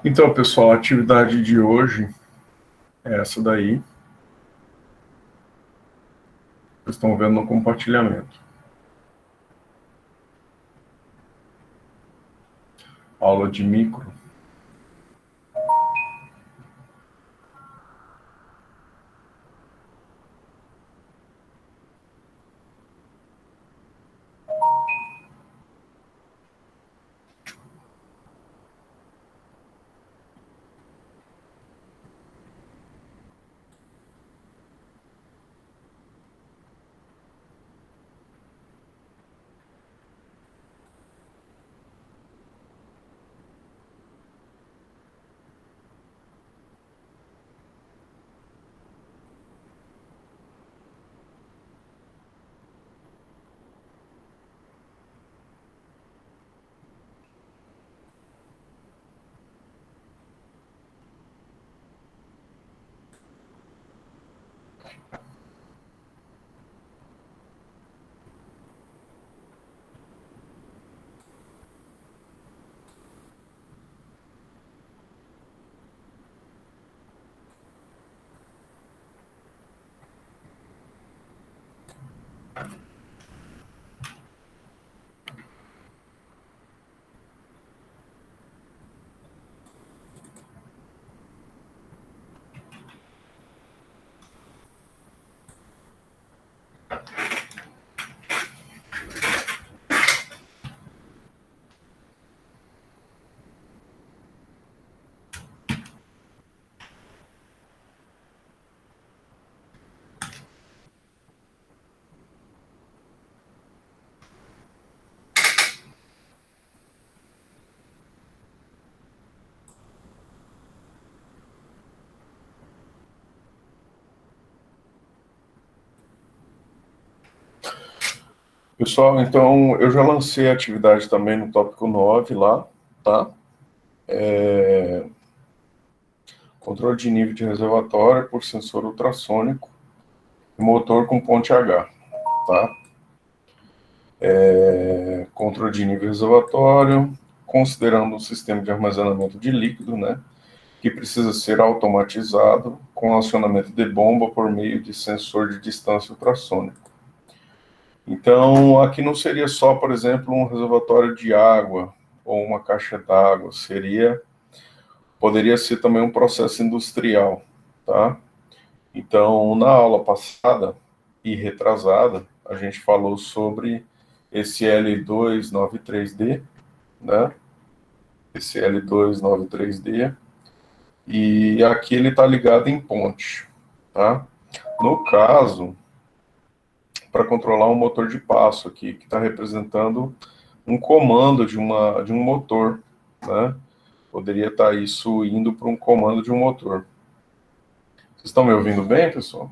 Então, pessoal, a atividade de hoje é essa daí. Vocês estão vendo no compartilhamento. Aula de micro. Pessoal, então eu já lancei a atividade também no tópico 9 lá, tá? Controle de nível de reservatório por sensor ultrassônico e motor com ponte H, tá? Controle de nível reservatório, considerando um sistema de armazenamento de líquido, né? Que precisa ser automatizado com acionamento de bomba por meio de sensor de distância ultrassônico. Então, aqui não seria só, por exemplo, um reservatório de água ou uma caixa d'água, poderia ser também um processo industrial, tá? Então, na aula passada e retrasada, a gente falou sobre esse L293D, né? Esse L293D, e aqui ele está ligado em ponte, tá? No caso, para controlar um motor de passo aqui, que está representando um comando de um motor, né? Poderia estar isso indo para um comando de um motor. Vocês estão me ouvindo bem, pessoal?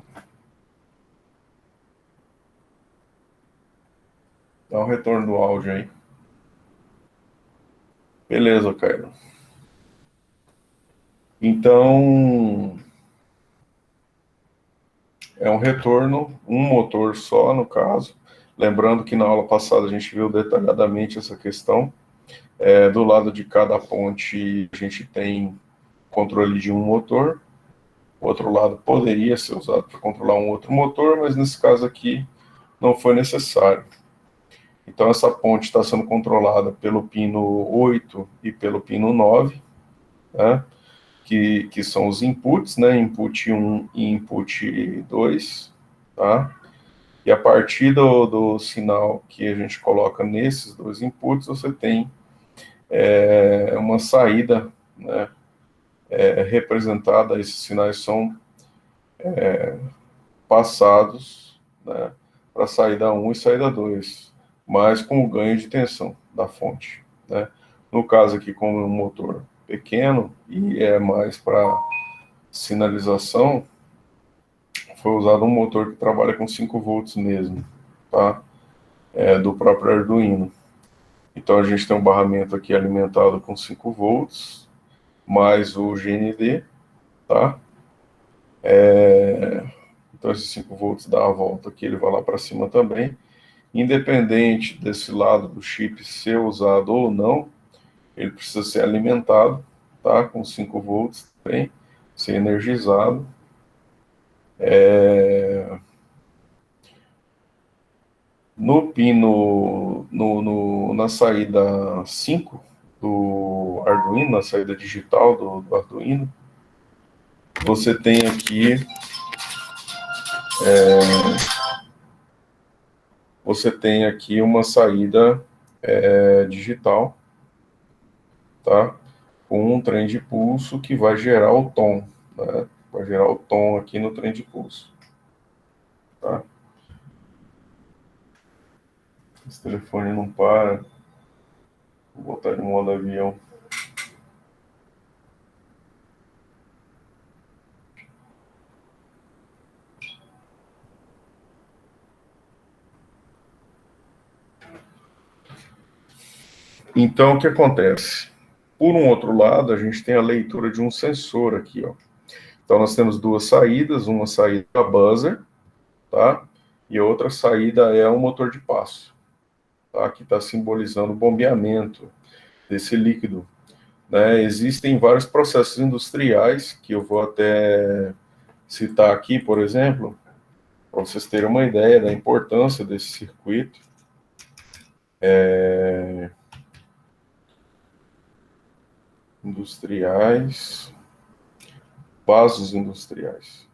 Dá um retorno do áudio aí. Beleza, Caio. Então, é um retorno, um motor só, no caso. Lembrando que na aula passada a gente viu detalhadamente essa questão. Do lado de cada ponte, a gente tem controle de um motor. O outro lado poderia ser usado para controlar um outro motor, mas nesse caso aqui não foi necessário. Então, essa ponte está sendo controlada pelo pino 8 e pelo pino 9, né? Que são os inputs, né? Input 1 e input 2, tá? E a partir do sinal que a gente coloca nesses dois inputs, você tem uma saída, né? Representada, esses sinais são passados, né? Para saída 1 e saída 2, mas com o ganho de tensão da fonte, né? No caso aqui, como um motor pequeno e é mais para sinalização, foi usado um motor que trabalha com 5 volts mesmo, tá? Do próprio Arduino. Então a gente tem um barramento aqui alimentado com 5 volts, mais o GND, tá? Então esses 5 volts dá a volta aqui, ele vai lá para cima também. Independente desse lado do chip ser usado ou não, ele precisa ser alimentado, tá? Com 5 volts também, ser energizado. No pino, na saída 5 do Arduino, na saída digital do Arduino, você tem aqui uma saída digital, tá? Com um trem de pulso que vai gerar o tom, né? Vai gerar o tom aqui no trem de pulso, tá? Esse telefone não para. Vou botar ele no modo avião. Então, o que acontece? Por um outro lado, a gente tem a leitura de um sensor aqui, ó. Então, nós temos duas saídas, uma saída buzzer, tá? E a outra saída é um motor de passo, tá? Que está simbolizando o bombeamento desse líquido, né? Existem vários processos industriais, que eu vou até citar aqui, por exemplo, para vocês terem uma ideia da importância desse circuito. Industriais, vasos industriais.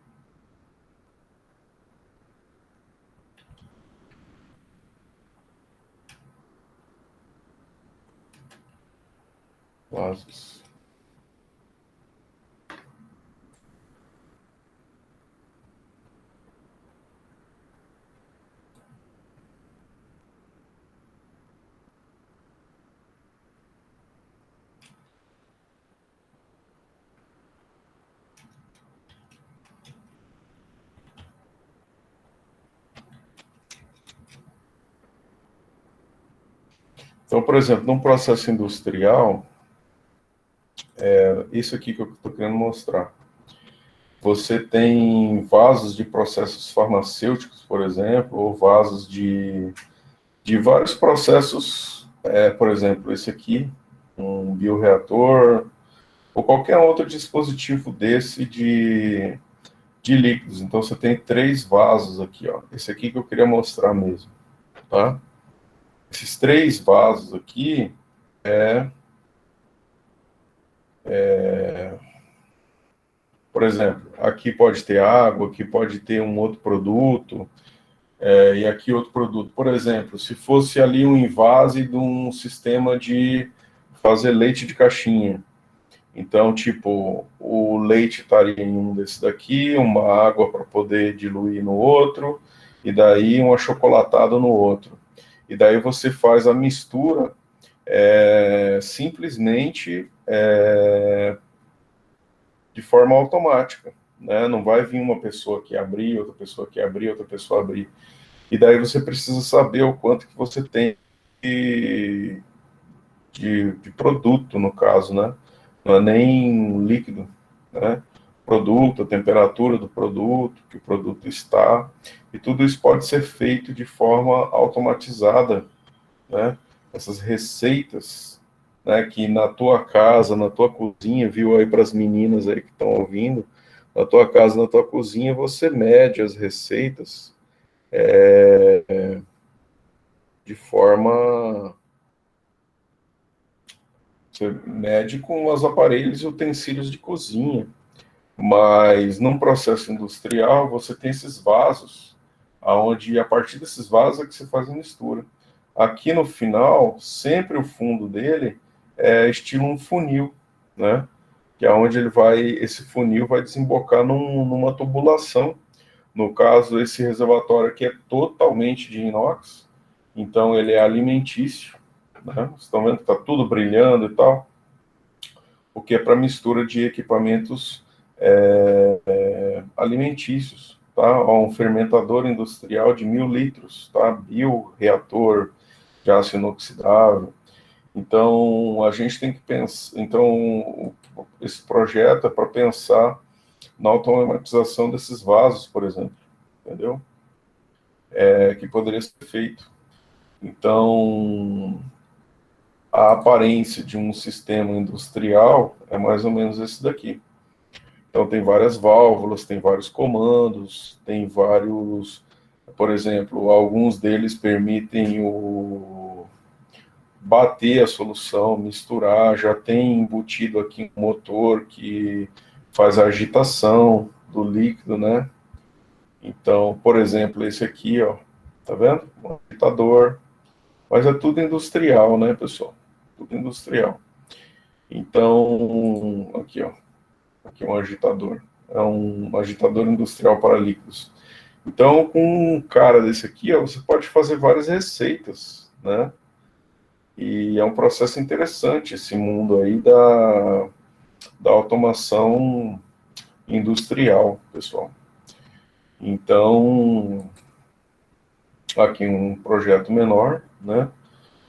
Vasos. Então, por exemplo, num processo industrial, isso aqui que eu estou querendo mostrar. Você tem vasos de processos farmacêuticos, por exemplo, ou vasos de vários processos, por exemplo, esse aqui, um bioreator, ou qualquer outro dispositivo desse de líquidos. Então, você tem 3 vasos aqui, ó. Esse aqui que eu queria mostrar mesmo, tá? Esses 3 vasos aqui por exemplo, aqui pode ter água, aqui pode ter um outro produto, e aqui outro produto. Por exemplo, se fosse ali um invase de um sistema de fazer leite de caixinha. Então, tipo, o leite estaria em um desse daqui, uma água para poder diluir no outro, e daí um achocolatado no outro. E daí você faz a mistura simplesmente de forma automática, né? Não vai vir uma pessoa que abrir, outra pessoa que abrir, outra pessoa abrir. E daí você precisa saber o quanto que você tem de produto, no caso, né? Não é nem líquido, né? Produto, a temperatura do produto, que o produto está, e tudo isso pode ser feito de forma automatizada, né? Essas receitas, né, que na tua casa, na tua cozinha, viu aí para as meninas aí que estão ouvindo, na tua casa, na tua cozinha, você mede as receitas de forma. Você mede com os aparelhos e utensílios de cozinha. Mas num processo industrial, você tem esses vasos, aonde a partir desses vasos é que você faz a mistura. Aqui no final, sempre o fundo dele é estilo um funil, né? Que é onde esse funil vai desembocar numa tubulação. No caso, esse reservatório aqui é totalmente de inox, então ele é alimentício, né? Vocês estão vendo que está tudo brilhando e tal, o que é para mistura de equipamentos alimentícios, tá? Um fermentador industrial de 1.000 litros, tá? Bioreator de aço inoxidável. Então, a gente tem que pensar. Então, esse projeto é para pensar na automatização desses vasos, por exemplo, entendeu? Que poderia ser feito. Então, a aparência de um sistema industrial é mais ou menos esse daqui. Então, tem várias válvulas, tem vários comandos, tem vários, por exemplo, alguns deles permitem o bater a solução, misturar, já tem embutido aqui um motor que faz a agitação do líquido, né? Então, por exemplo, esse aqui, ó, tá vendo? Um agitador, mas é tudo industrial, né, pessoal? Tudo industrial. Então, aqui, ó, aqui é um agitador. É um agitador industrial para líquidos. Então, com um cara desse aqui, ó, você pode fazer várias receitas, né? E é um processo interessante esse mundo aí da automação industrial, pessoal. Então, aqui um projeto menor, né?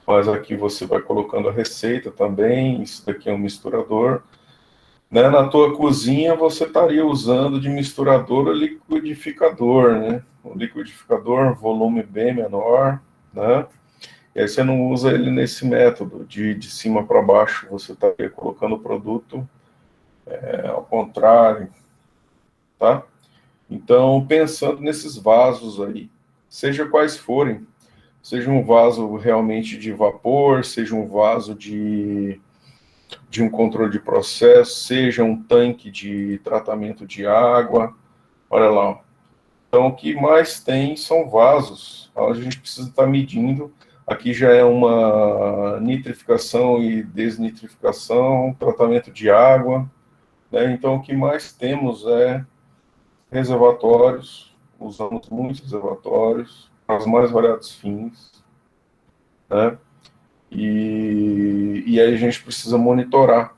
Mas aqui você vai colocando a receita também. Isso daqui é um misturador. Né? Na tua cozinha você estaria usando de misturador ou liquidificador, né? O liquidificador, volume bem menor, né? E aí você não usa ele nesse método de cima para baixo, você estaria colocando o produto ao contrário, tá? Então, pensando nesses vasos aí, seja quais forem, seja um vaso realmente de vapor, seja um vaso de um controle de processo, seja um tanque de tratamento de água, olha lá. Então, o que mais tem são vasos, a gente precisa estar medindo. Aqui já é uma nitrificação e desnitrificação, tratamento de água, né? Então, o que mais temos é reservatórios, usamos muitos reservatórios para os mais variados fins, né? E aí a gente precisa monitorar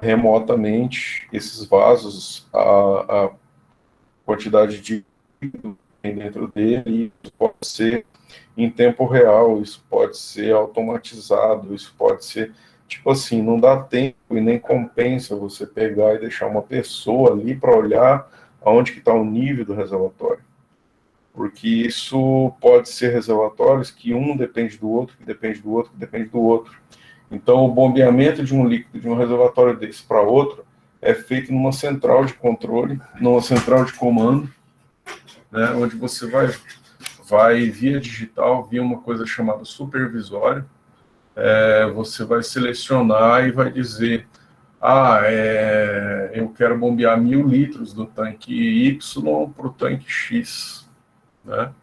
remotamente esses vasos, a quantidade de líquido que tem dentro dele, isso pode ser em tempo real, isso pode ser automatizado, isso pode ser, tipo assim, não dá tempo e nem compensa você pegar e deixar uma pessoa ali para olhar aonde que está o nível do reservatório. Porque isso pode ser reservatórios que um depende do outro, que depende do outro, que depende do outro. Então, o bombeamento de um líquido de um reservatório desse para outro é feito numa central de controle, numa central de comando, né, onde você vai via digital, via uma coisa chamada supervisório, você vai selecionar e vai dizer, eu quero bombear 1.000 litros do tanque Y para o tanque X, né?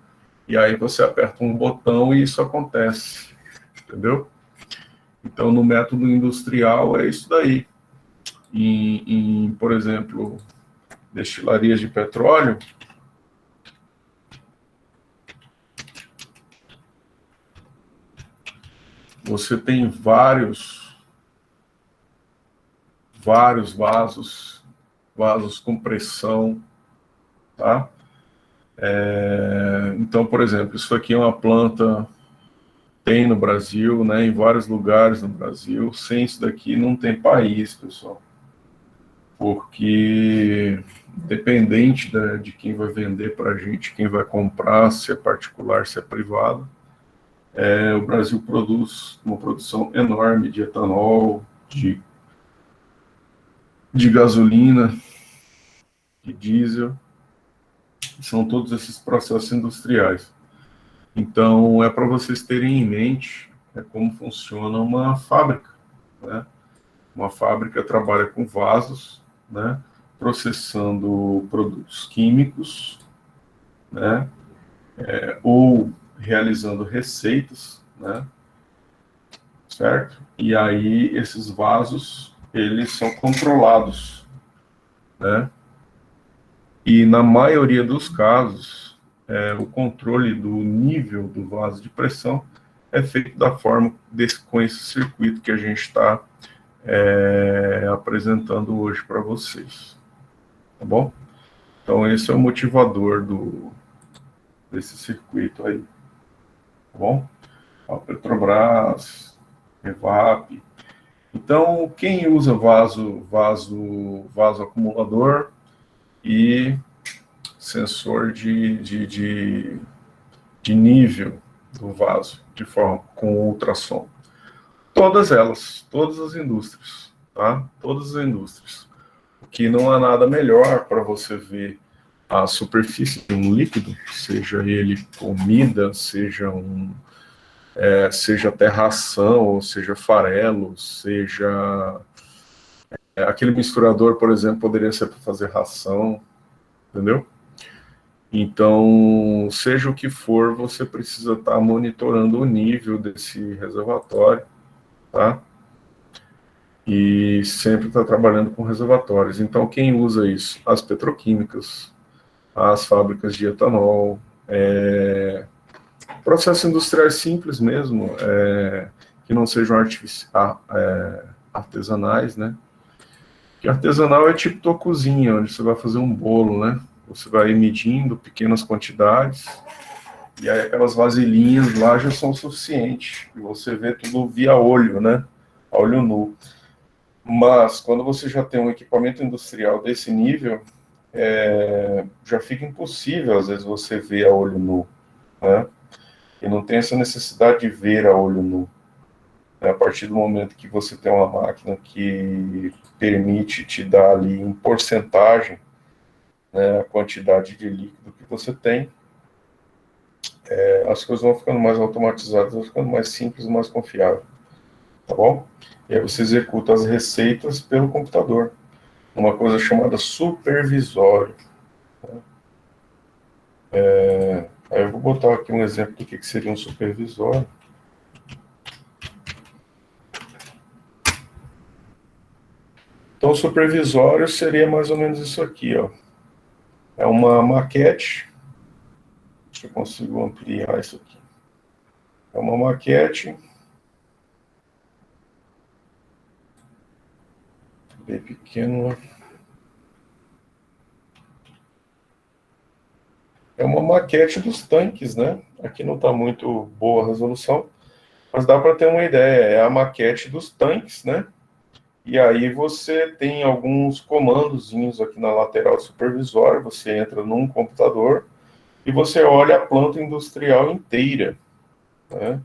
E aí você aperta um botão e isso acontece, entendeu? Então, no método industrial é isso daí. Por exemplo, destilarias de petróleo, você tem vários vasos com pressão, tá? Então, por exemplo, isso aqui é uma planta, tem no Brasil, né, em vários lugares no Brasil. Sem isso daqui não tem país, pessoal. Porque, dependente de quem vai vender para a gente, quem vai comprar, se é particular, se é privado, o Brasil produz uma produção enorme de etanol, de gasolina, de diesel, são todos esses processos industriais. Então, é para vocês terem em mente como funciona uma fábrica, né? Uma fábrica trabalha com vasos, né? Processando produtos químicos, né? Ou realizando receitas, né? Certo? E aí, esses vasos, eles são controlados, né? E na maioria dos casos, o controle do nível do vaso de pressão é feito da forma com esse circuito que a gente está apresentando hoje para vocês, tá bom? Então esse é o motivador desse circuito aí, tá bom? A Petrobras, Evap. Então quem usa vaso acumulador e sensor de nível do vaso, de forma com ultrassom. Todas elas, todas as indústrias, tá? Todas as indústrias. Que não há nada melhor para você ver a superfície de um líquido, seja ele comida, seja terração, ou seja farelo, seja aquele misturador, por exemplo, poderia ser para fazer ração, entendeu? Então, seja o que for, você precisa estar monitorando o nível desse reservatório, tá? E sempre está trabalhando com reservatórios. Então, quem usa isso? As petroquímicas, as fábricas de etanol, processos industriais simples mesmo, que não sejam artesanais, né? Que artesanal é tipo tua cozinha, onde você vai fazer um bolo, né? Você vai medindo pequenas quantidades, e aí aquelas vasilhinhas lá já são suficientes. E você vê tudo via olho, né? Olho nu. Mas, quando você já tem um equipamento industrial desse nível, já fica impossível, às vezes, você ver a olho nu, né? E não tem essa necessidade de ver a olho nu. A partir do momento que você tem uma máquina que permite te dar ali em porcentagem, né, a quantidade de líquido que você tem, as coisas vão ficando mais automatizadas, vão ficando mais simples e mais confiável, tá bom? E aí você executa as receitas pelo computador, uma coisa chamada supervisório. Aí eu vou botar aqui um exemplo do que seria um supervisório. Então, o supervisório seria mais ou menos isso aqui, ó. É uma maquete. Se eu consigo ampliar isso aqui. É uma maquete bem pequena. É uma maquete dos tanques, né? Aqui não está muito boa a resolução, mas dá para ter uma ideia. É a maquete dos tanques, né? E aí você tem alguns comandozinhos aqui na lateral do supervisório. Você entra num computador e você olha a planta industrial inteira, né?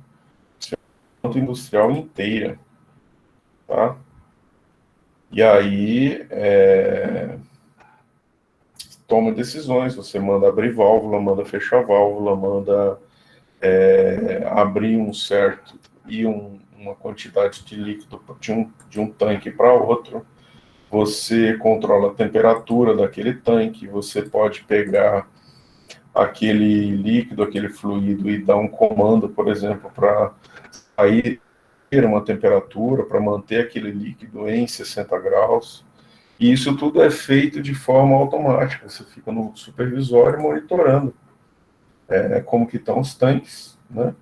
Planta industrial inteira, tá? E aí toma decisões. Você manda abrir válvula, manda fechar válvula, manda abrir um certo e uma quantidade de líquido de um tanque para outro. Você controla a temperatura daquele tanque. Você pode pegar aquele líquido, aquele fluido e dar um comando, por exemplo, para sair uma temperatura, para manter aquele líquido em 60 graus. E isso tudo é feito de forma automática. Você fica no supervisório monitorando como que estão os tanques, né?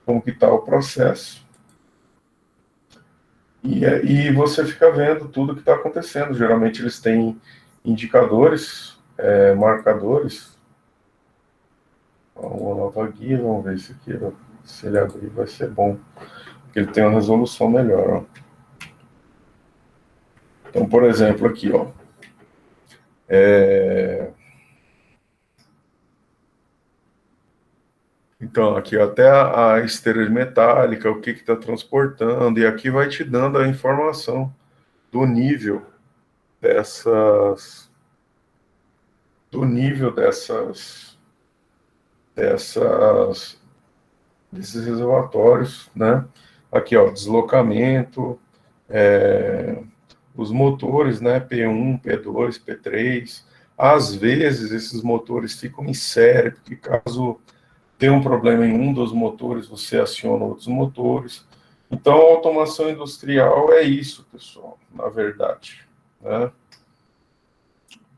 Como que está o processo. E você fica vendo tudo que está acontecendo. Geralmente eles têm indicadores, marcadores. Uma nova guia, vamos ver se aqui, se ele abrir vai ser bom. Porque ele tem uma resolução melhor. Ó. Então, por exemplo, aqui, ó. Então, aqui até a esteira metálica, o que está transportando, e aqui vai te dando a informação do nível dessas, do nível desses reservatórios, né? Aqui, ó, deslocamento, os motores, né? P1, P2, P3. Às vezes, esses motores ficam em série, porque caso tenha um problema em um dos motores, você aciona outros motores. Então, a automação industrial é isso, pessoal, na verdade, né?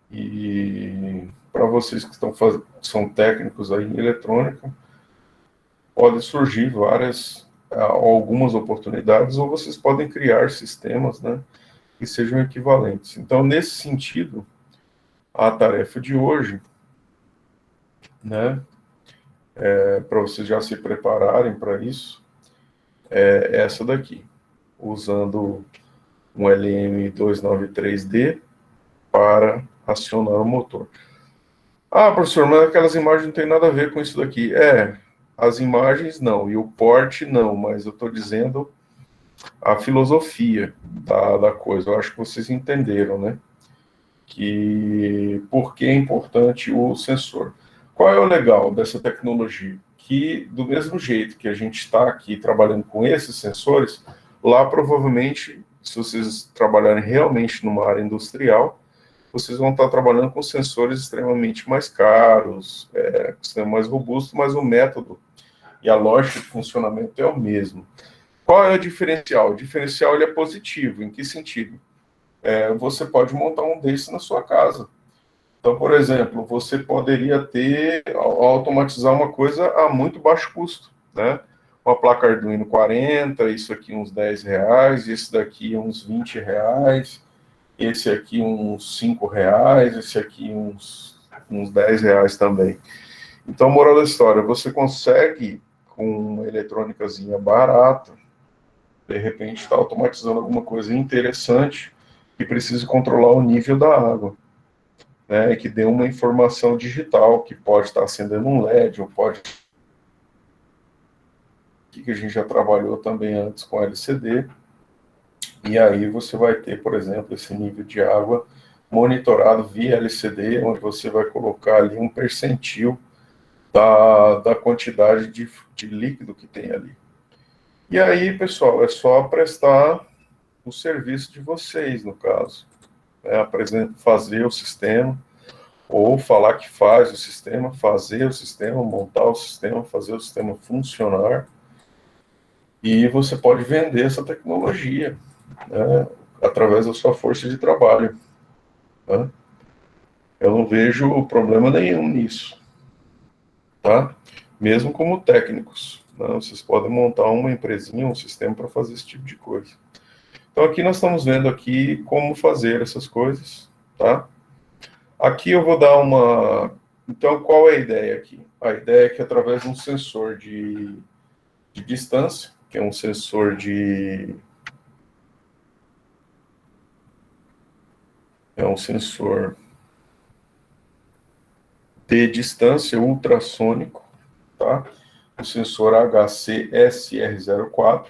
E para vocês que são técnicos aí em eletrônica, pode surgir algumas oportunidades, ou vocês podem criar sistemas, né, que sejam equivalentes. Então, nesse sentido, a tarefa de hoje, né, para vocês já se prepararem para isso, é essa daqui, usando um LM293D para acionar o motor. Ah, professor, mas aquelas imagens não tem nada a ver com isso daqui. As imagens não, e o porte não, mas eu estou dizendo a filosofia da coisa. Eu acho que vocês entenderam, né? Que por que é importante o sensor. Qual é o legal dessa tecnologia? Que do mesmo jeito que a gente está aqui trabalhando com esses sensores, lá provavelmente, se vocês trabalharem realmente numa área industrial, vocês vão estar trabalhando com sensores extremamente mais caros, mais robustos, mas o método e a lógica de funcionamento é o mesmo. Qual é o diferencial? O diferencial ele é positivo. Em que sentido? Você pode montar um desses na sua casa. Então, por exemplo, você poderia automatizar uma coisa a muito baixo custo, né? Uma placa Arduino 40, isso aqui uns R$ 10, esse daqui uns R$ 20, esse aqui uns R$ 5, esse aqui uns R$ 10 também. Então, moral da história, você consegue, com uma eletrônicazinha barata, de repente está automatizando alguma coisa interessante que precise controlar o nível da água, né, que dê uma informação digital, que pode estar acendendo um LED, ou pode... que a gente já trabalhou também antes com LCD, e aí você vai ter, por exemplo, esse nível de água monitorado via LCD, onde você vai colocar ali um percentil da quantidade de líquido que tem ali. E aí, pessoal, é só prestar o serviço de vocês, no caso. Fazer o sistema, ou falar que faz o sistema, fazer o sistema, montar o sistema, fazer o sistema funcionar. E você pode vender essa tecnologia, né, através da sua força de trabalho. Né? Eu não vejo problema nenhum nisso. Tá? Mesmo como técnicos. Né? Vocês podem montar uma empresinha, um sistema para fazer esse tipo de coisa. Então aqui nós estamos vendo aqui como fazer essas coisas, tá? Aqui eu vou dar uma... Então, qual é a ideia aqui? A ideia é que através de um sensor de distância, que é um sensor de distância ultrassônico, tá? O sensor HC-SR04.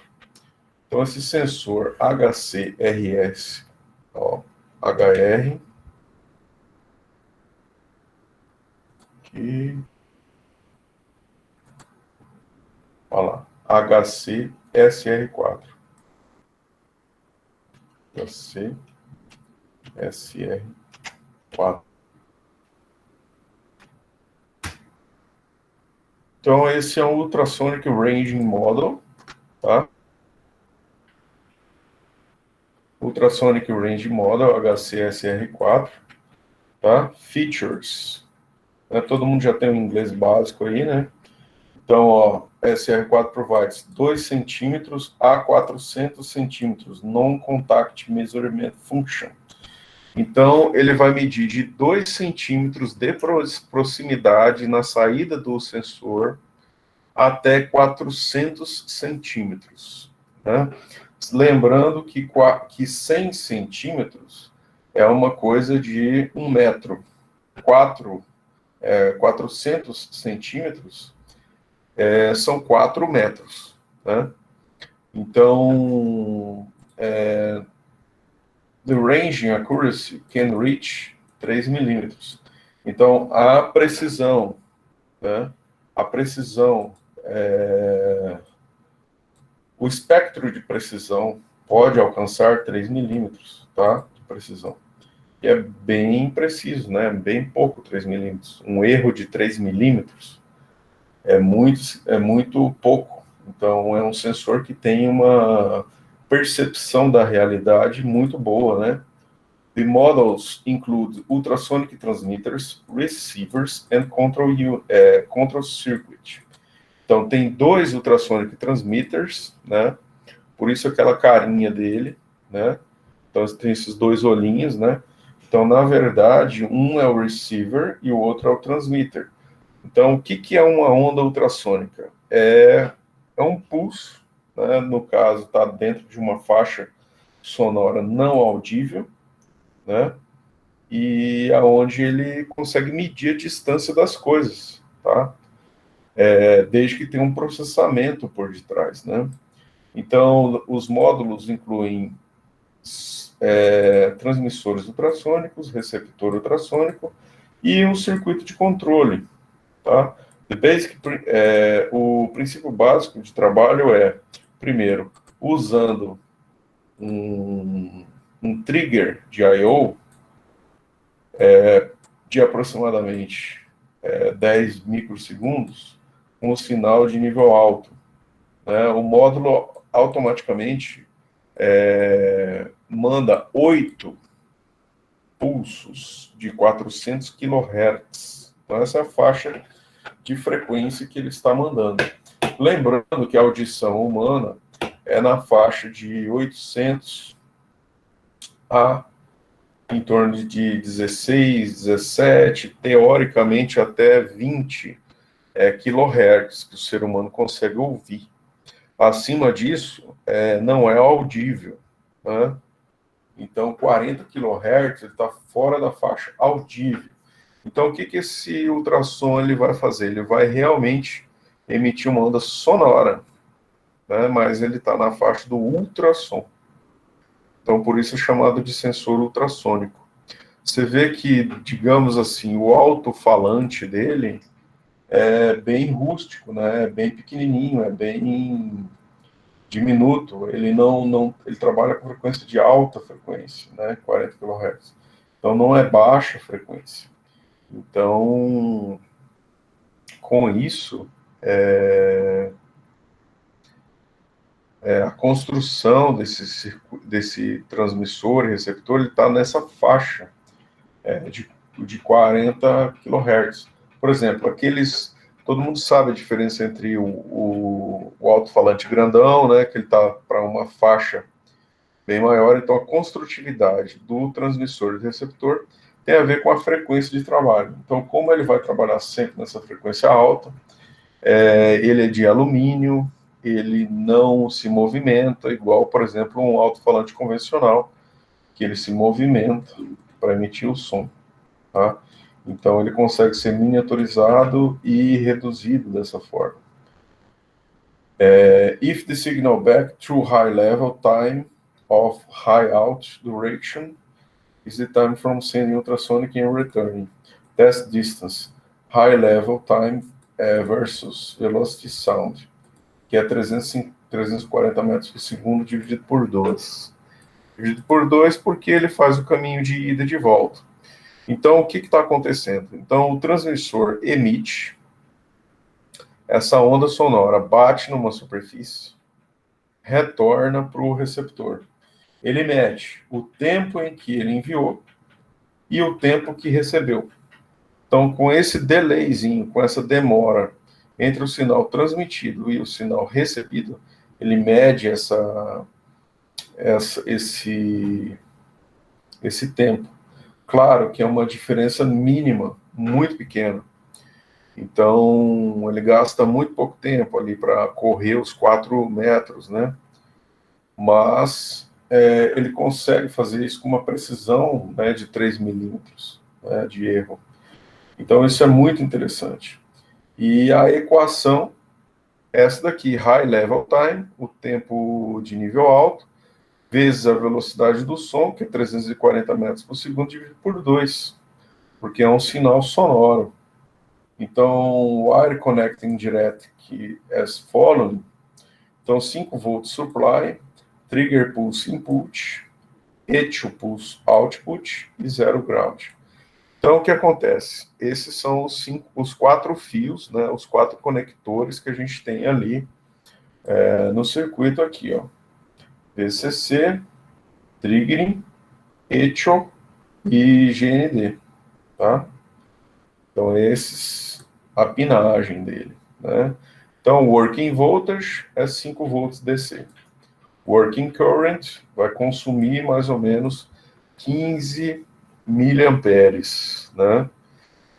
Então, esse sensor HCRS, ó, HR, aqui, olha lá, HCSR4. HCSR4. Então, esse é um Ultrasonic Ranging Model, tá? Ultrasonic Range Model, HCSR4, tá? Features. Todo mundo já tem um inglês básico aí, né? Então, ó, SR4 provides 2 centímetros a 400 centímetros, Non-Contact Measurement Function. Então, ele vai medir de 2 centímetros de proximidade na saída do sensor até 400 centímetros. Né? Lembrando que 100 centímetros é uma coisa de 1 metro. 400 centímetros são 4 metros. Né? Então, the ranging accuracy can reach 3 milímetros. Então, a precisão, né? O espectro de precisão pode alcançar 3 milímetros, tá? De precisão. E é bem preciso, né? Bem pouco 3 milímetros. Um erro de 3 milímetros é muito pouco. Então, é um sensor que tem uma percepção da realidade muito boa, né? The models include ultrasonic transmitters, receivers and control circuit. Então, tem 2 ultrasonic transmitters, né? Por isso aquela carinha dele, né? Então, tem esses 2 olhinhos, né? Então, na verdade, um é o receiver e o outro é o transmitter. Então, o que é uma onda ultrassônica? É um pulso, né? No caso, está dentro de uma faixa sonora não audível, né? E aonde ele consegue medir a distância das coisas, tá? Desde que tenha um processamento por detrás, né? Então, os módulos incluem transmissores ultrassônicos, receptor ultrassônico e um circuito de controle. Tá? O princípio básico de trabalho é, primeiro, usando um trigger de I/O de aproximadamente 10 microsegundos, com um sinal de nível alto. Né? O módulo automaticamente manda 8 pulsos de 400 kHz. Então, essa é a faixa de frequência que ele está mandando. Lembrando que a audição humana é na faixa de 800 a em torno de 16, 17, teoricamente até 20 kHz que o ser humano consegue ouvir. Acima disso, não é audível. Né? Então, 40 kHz está fora da faixa audível. Então, o que esse ultrassom ele vai fazer? Ele vai realmente emitir uma onda sonora, né? Mas ele está na faixa do ultrassom. Então, por isso é chamado de sensor ultrassônico. Você vê que, digamos assim, o alto-falante dele é bem rústico, né? É bem pequenininho, é bem diminuto. Ele ele trabalha com frequência de alta frequência, né? 40 kHz. Então, não é baixa frequência. Então, com isso, a construção desse transmissor e receptor está nessa faixa de 40 kHz. Por exemplo, todo mundo sabe a diferença entre o alto-falante grandão, né, que ele está para uma faixa bem maior, então a construtividade do transmissor e do receptor tem a ver com a frequência de trabalho. Então, como ele vai trabalhar sempre nessa frequência alta, ele é de alumínio, ele não se movimenta, igual, por exemplo, um alto-falante convencional, que ele se movimenta para emitir o som. Tá? Então, ele consegue ser miniaturizado e reduzido dessa forma. If the signal back through high level time of high out duration is the time from sending ultrasonic and returning. Test distance, high level time versus velocity sound, que é 340 metros por segundo dividido por 2. Dividido por 2 porque ele faz o caminho de ida e de volta. Então, o que está acontecendo? Então, o transmissor emite essa onda sonora, bate numa superfície, retorna para o receptor. Ele mede o tempo em que ele enviou e o tempo que recebeu. Então, com esse delayzinho, com essa demora entre o sinal transmitido e o sinal recebido, ele mede esse tempo. Claro que é uma diferença mínima, muito pequena. Então, ele gasta muito pouco tempo ali para correr os 4 metros, né? Mas ele consegue fazer isso com uma precisão, né, de 3 milímetros, né, de erro. Então, isso é muito interessante. E a equação é essa daqui, high level time, o tempo de nível alto, vezes a velocidade do som, que é 340 metros por segundo, dividido por 2, porque é um sinal sonoro. Então, wire connecting direct as following. Então, 5 volts supply, trigger pulse input, echo pulse output e 0 ground. Então, o que acontece? Esses são os 4 fios, né, os 4 conectores que a gente tem ali no circuito aqui, ó. VCC, triggering, echo e GND, tá? Então, a pinagem dele, né? Então, working voltage é 5 volts DC. Working current vai consumir mais ou menos 15 miliamperes, né?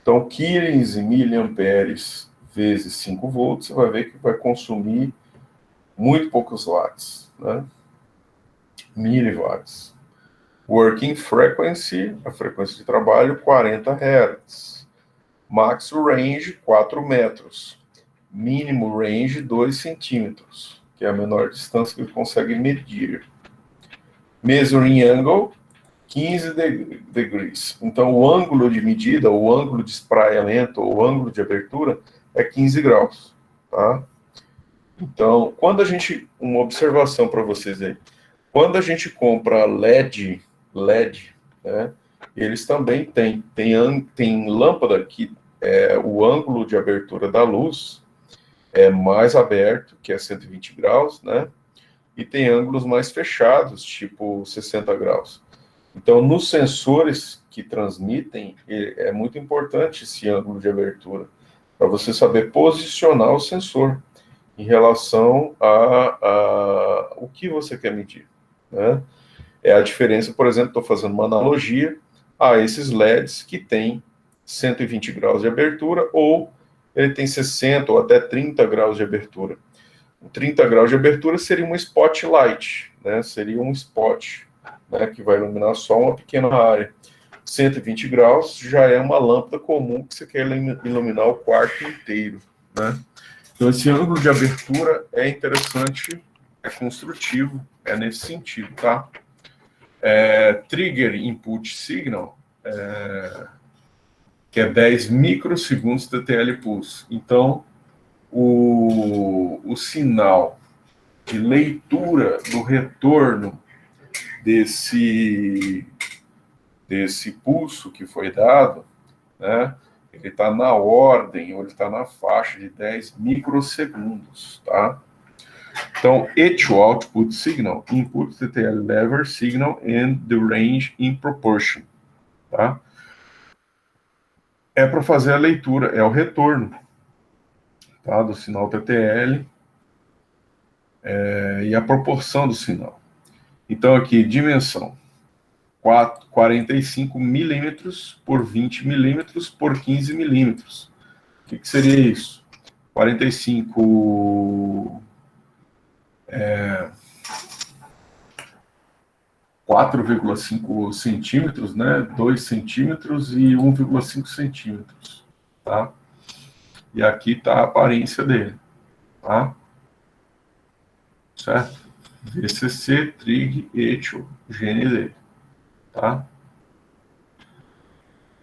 Então, 15 miliamperes vezes 5 volts, você vai ver que vai consumir muito poucos watts, né? Miliwatts. Working frequency, a frequência de trabalho, 40 Hz. Max range, 4 metros. Mínimo range, 2 centímetros. que é a menor distância que ele consegue medir. Measuring angle, 15 degrees. Então, o ângulo de medida, o ângulo de espraiamento, o ângulo de abertura é 15 graus, tá? Então, uma observação para vocês aí, quando a gente compra LED, né, eles também tem lâmpada que o ângulo de abertura da luz é mais aberto, que é 120 graus, né? E tem ângulos mais fechados, tipo 60 graus. Então, nos sensores que transmitem, é muito importante esse ângulo de abertura, para você saber posicionar o sensor em relação a o que você quer medir, né? É a diferença, por exemplo, estou fazendo uma analogia a esses LEDs que têm 120 graus de abertura ou ele tem 60 ou até 30 graus de abertura. 30 graus de abertura seria um spotlight, né? Seria um spot, né, que vai iluminar só uma pequena área. 120 graus já é uma lâmpada comum que você quer iluminar o quarto inteiro, né? Então, esse ângulo de abertura é interessante, é construtivo, é nesse sentido, tá? Trigger Input Signal, que é 10 microsegundos TTL pulse. Então, o sinal de leitura do retorno desse pulso que foi dado, né? Ele está na ordem, ou ele está na faixa de 10 microsegundos, tá? Então, each output signal inputs the lever signal and the range in proportion, tá? É para fazer a leitura, é o retorno, tá? Do sinal TTL e a proporção do sinal. Então, aqui, dimensão. 45 milímetros por 20 milímetros por 15 milímetros. O que seria isso? 45 4,5 centímetros, né? 2 centímetros e 1,5 centímetros, tá? E aqui está a aparência dele, tá? Certo? VCC, trig, etio, GND, tá?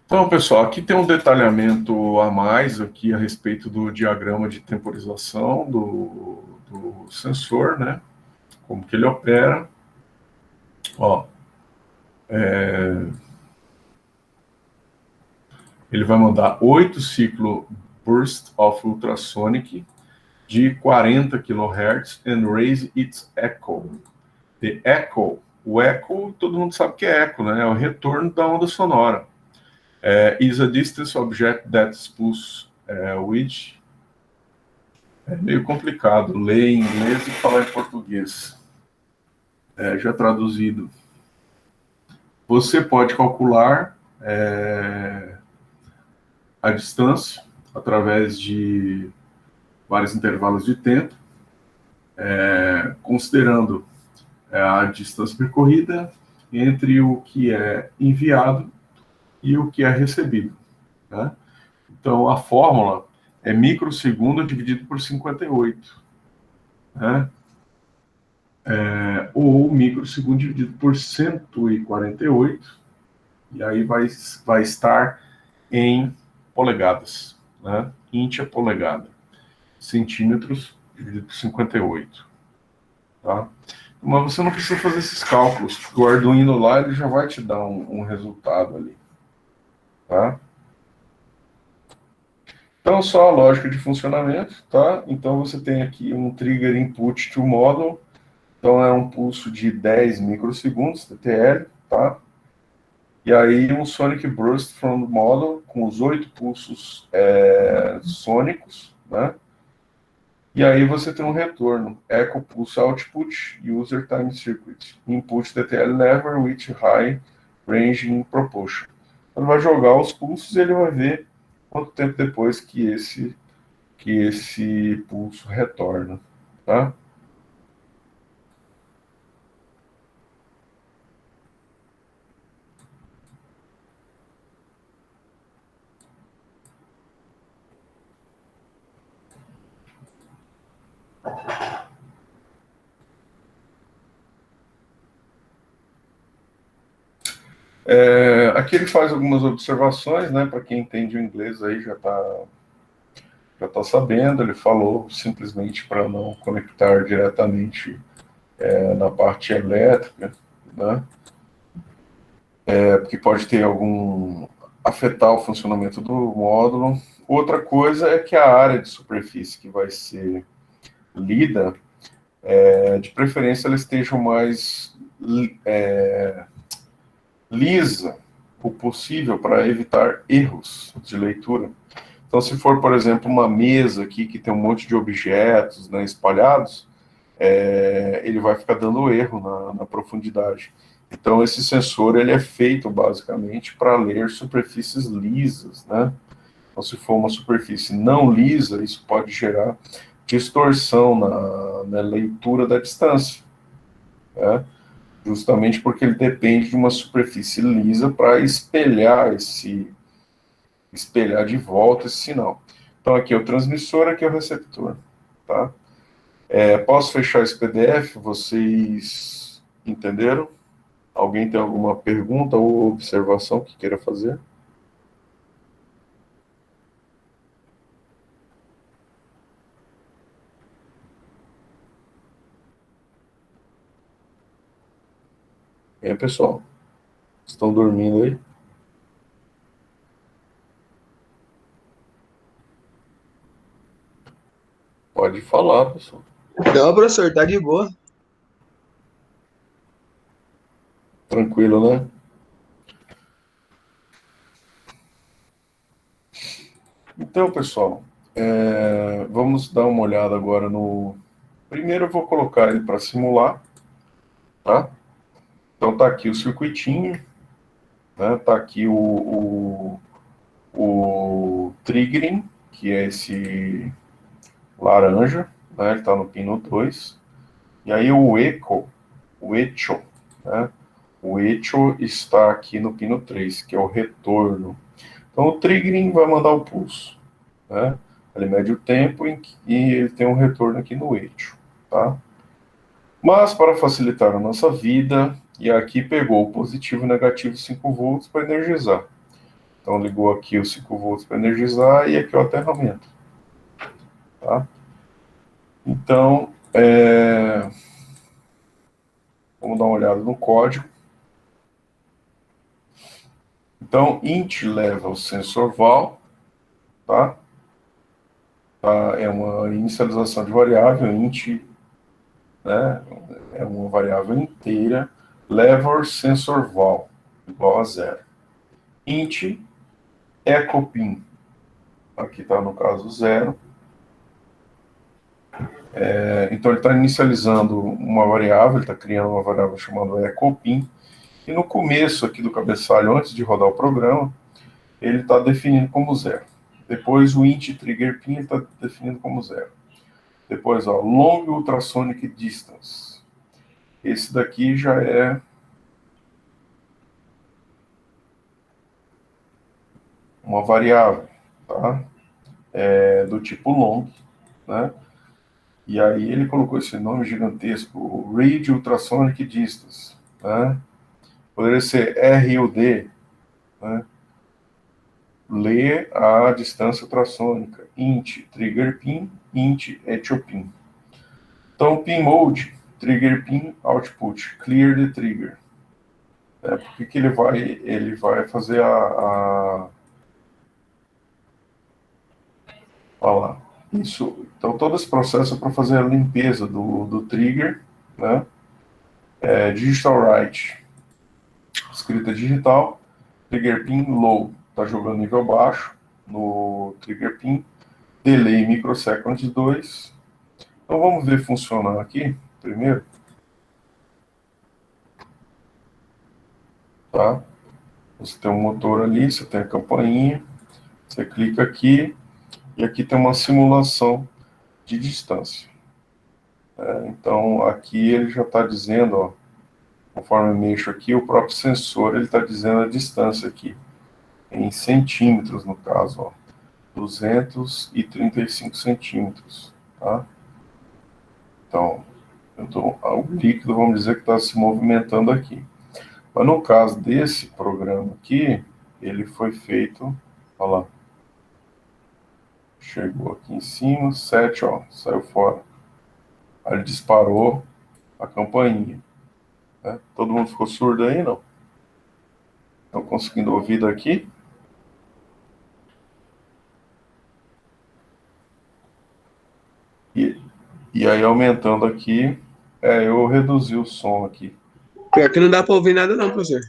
Então, pessoal, aqui tem um detalhamento a mais aqui a respeito do diagrama de temporização do sensor, né? Como que ele opera. Ó, ele vai mandar 8 ciclo burst of ultrasonic de 40 kHz and raise its echo. The echo, o echo, todo mundo sabe que é eco, né? É o retorno da onda sonora. Is a distance object that pulse which é meio complicado ler em inglês e falar em português. Já traduzido. Você pode calcular a distância através de vários intervalos de tempo, considerando a distância percorrida entre o que é enviado e o que é recebido, né? Então, a fórmula é microsegundo dividido por 58, né? Ou microsegundo dividido por 148, e aí vai estar em polegadas, né? Íntia polegada. Centímetros dividido por 58, tá? Mas você não precisa fazer esses cálculos, porque o Arduino lá ele já vai te dar um resultado ali, tá? Então, só a lógica de funcionamento, tá? Então, você tem aqui um trigger input to model, então é um pulso de 10 microsegundos, TTL, tá? E aí um Sonic Burst from model, com os 8 pulsos sônicos, né? E aí você tem um retorno, Echo Pulse Output, User Time Circuit, Input TTL Lever with High Range in Proportion. Ele vai jogar os pulsos e ele vai ver quanto tempo depois que esse pulso retorna, tá? Aqui ele faz algumas observações, né? Para quem entende o inglês aí já tá sabendo. Ele falou simplesmente para não conectar diretamente na parte elétrica, né? Porque pode ter afetar o funcionamento do módulo. Outra coisa é que a área de superfície que vai ser lida, de preferência ela esteja mais lisa o possível para evitar erros de leitura. Então, se for, por exemplo, uma mesa aqui que tem um monte de objetos, né, espalhados, ele vai ficar dando erro na profundidade. Então, esse sensor ele é feito basicamente para ler superfícies lisas, né? Então, se for uma superfície não lisa, isso pode gerar distorção na leitura da distância, né? Justamente porque ele depende de uma superfície lisa para espelhar de volta esse sinal. Então, aqui é o transmissor, aqui é o receptor, tá? Posso fechar esse PDF? Vocês entenderam? Alguém tem alguma pergunta ou observação que queira fazer? E aí, pessoal? Estão dormindo aí? Pode falar, pessoal. Não, professor, tá de boa. Tranquilo, né? Então, pessoal, vamos dar uma olhada agora no. Primeiro eu vou colocar ele para simular, tá? Então tá aqui o circuitinho, né? Tá aqui o triggering, que é esse laranja, né? Ele está no pino 2. E aí o echo, né? O echo está aqui no pino 3, que é o retorno. Então o triggering vai mandar o pulso, né? Ele mede o tempo e ele tem um retorno aqui no echo, tá? Mas para facilitar a nossa vida, e aqui pegou o positivo e negativo 5 volts para energizar. Então ligou aqui os 5 volts para energizar e aqui o aterramento, tá? Então, vamos dar uma olhada no código. Então, int level sensor val, tá? É uma inicialização de variável, int, né? É uma variável inteira, level sensor val, igual a 0. Int echo pin, aqui está no caso 0. Então ele está inicializando uma variável, ele está criando uma variável chamada echo pin, e no começo aqui do cabeçalho, antes de rodar o programa, ele está definindo como 0. Depois o int trigger pin está definindo como 0. Depois, ó, long ultrasonic distance. Esse daqui já é uma variável, tá? Do tipo long, né? E aí ele colocou esse nome gigantesco, read ultrasonic distance, né? Poderia ser RUD, né? Ler a distância ultrassônica, int trigger pin, int echo pin. Então, pin mode, trigger pin output, clear the trigger. Porque ele vai fazer olha lá, isso. Então, todo esse processo é para fazer a limpeza do trigger, né? Digital write, escrita digital, trigger pin low, está jogando nível baixo no trigger pin, delay microseconds 2. Então, vamos ver funcionar aqui primeiro, tá? Você tem um motor ali, você tem a campainha, você clica aqui, e aqui tem uma simulação de distância. Então, aqui ele já está dizendo, ó, conforme eu mexo aqui, o próprio sensor ele está dizendo a distância aqui, em centímetros no caso, ó, 235 centímetros, tá? Então, o líquido, vamos dizer que está se movimentando aqui. Mas no caso desse programa aqui, ele foi feito, olha lá, chegou aqui em cima, 7, ó, saiu fora. Aí ele disparou a campainha. Né? Todo mundo ficou surdo aí, não? Estão conseguindo ouvir daqui? E, e aí aumentando aqui, eu reduzi o som aqui. Pior que não dá pra ouvir nada, não, professor.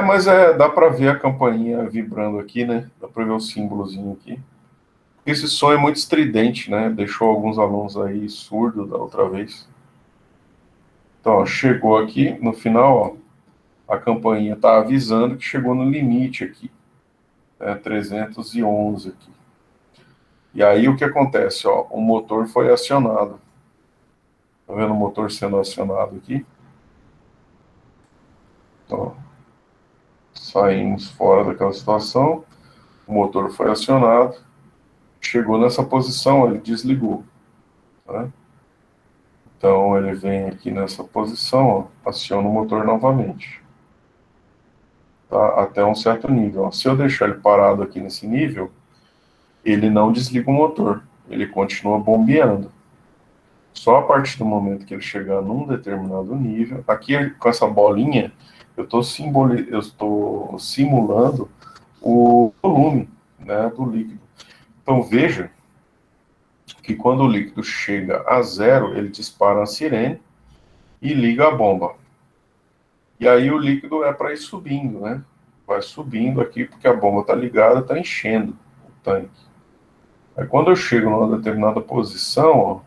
Mas dá para ver a campainha vibrando aqui, né? Dá para ver o símbolozinho aqui. Esse som é muito estridente, né? Deixou alguns alunos aí surdos da outra vez. Então, ó, chegou aqui no final, ó, a campainha está avisando que chegou no limite aqui, 311 aqui. E aí o que acontece, ó? O motor foi acionado. Tá vendo o motor sendo acionado aqui? Então, saímos fora daquela situação, o motor foi acionado, chegou nessa posição, ele desligou. Né? Então ele vem aqui nessa posição, ó, aciona o motor novamente. Tá? Até um certo nível. Ó. Se eu deixar ele parado aqui nesse nível, ele não desliga o motor, ele continua bombeando. Só a partir do momento que ele chegar num determinado nível, aqui com essa bolinha, eu estou simulando o volume, né, do líquido. Então veja que quando o líquido chega a zero, ele dispara a sirene e liga a bomba. E aí o líquido é para ir subindo, né? Vai subindo aqui porque a bomba está ligada, está enchendo o tanque. Aí quando eu chego numa determinada posição,